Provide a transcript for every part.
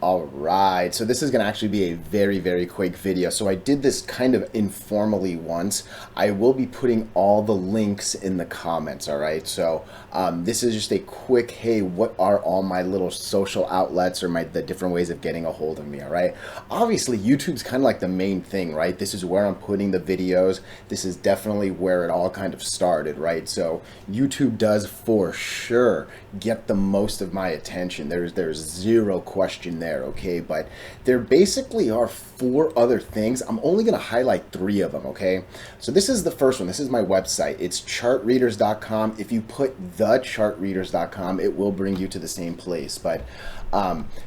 All right, so this is gonna actually be a very, very quick video. So I did this kind of informally once. I will be putting all the links in the comments, all right? So this is just a quick, hey, what are all my little social outlets or the different ways of getting a hold of me, all right? Obviously, YouTube's kind of like the main thing, right? This is where I'm putting the videos. This is definitely where it all kind of started, right? So YouTube does for sure get the most of my attention. There's zero question there, okay? But there basically are 4 other things. I'm only going to highlight 3 of them, okay? So this is the first one. This is my website. It's chartreaders.com. If you put thechartreaders.com, it will bring you to the same place. But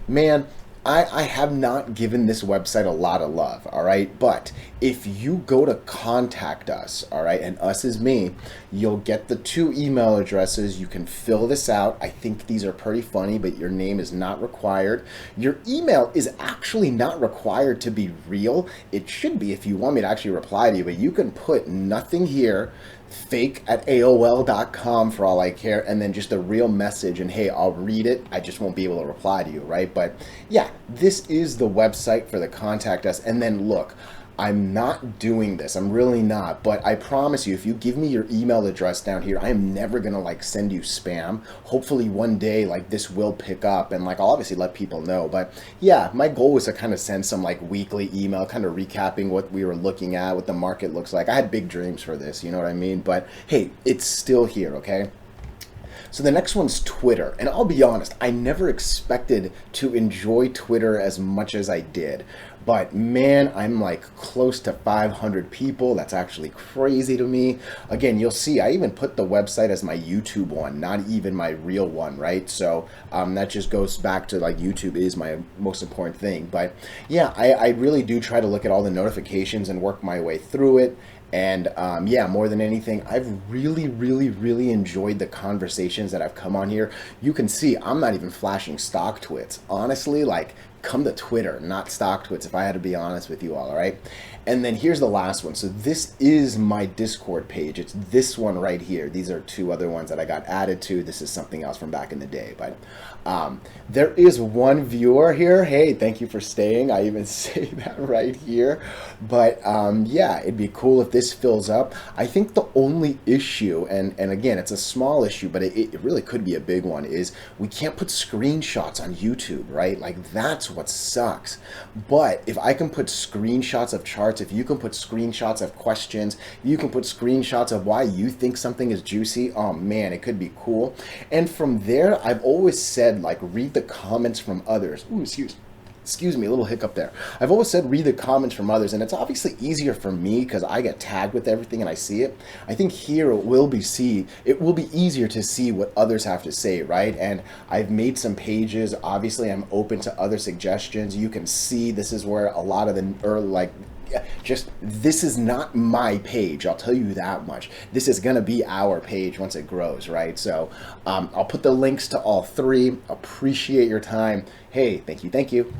man, I have not given this website a lot of love, all right? But if you go to contact us, all right, and us is me, you'll get the 2 email addresses. You can fill this out. I think these are pretty funny, but your name is not required. Your email is actually not required to be real. It should be if you want me to actually reply to you, but you can put nothing here, fake at AOL.com for all I care, and then just a real message, and hey, I'll read it. I just won't be able to reply to you, right? But yeah, this is the website for the contact us. And then look, I'm not doing this. I'm really not. But I promise you, if you give me your email address down here, I am never going to like send you spam. Hopefully one day like this will pick up and like I'll obviously let people know. But yeah, my goal was to kind of send some like weekly email kind of recapping what we were looking at, what the market looks like. I had big dreams for this, you know what I mean? But hey, it's still here, okay? So the next one's Twitter. And I'll be honest, I never expected to enjoy Twitter as much as I did. But man, I'm like close to 500 people. That's actually crazy to me. Again, you'll see, I even put the website as my YouTube one, not even my real one, right? So that just goes back to like YouTube is my most important thing. But yeah, I really do try to look at all the notifications and work my way through it. And yeah, more than anything, I've really enjoyed the conversations that I've come on here. You can see I'm not even flashing stock twits. Honestly, like, come to Twitter, not stock twits, if I had to be honest with you all right? And then here's the last one. So this is my Discord page. It's this one right here. These are 2 other ones that I got added to. This is something else from back in the day. But there is 1 viewer here. Hey, thank you for staying. I even say that right here. But yeah, it'd be cool if this fills up. I think the only issue, and again, it's a small issue, but it really could be a big one, is we can't put screenshots on YouTube, right? Like, that's what sucks. But if I can put screenshots of charts, if you can put screenshots of questions, you can put screenshots of why you think something is juicy, oh man, it could be cool. And from there, I've always said, like, read the comments from others. Ooh, excuse me, a little hiccup there. I've always said read the comments from others, and it's obviously easier for me because I get tagged with everything and I see it. I think here it will be easier to see what others have to say, right? And I've made some pages. Obviously, I'm open to other suggestions. You can see this is where a lot of the early, like, just this is not my page, I'll tell you that much. This is gonna be our page once it grows, right? So I'll put the links to all 3. Appreciate your time. Hey, thank you.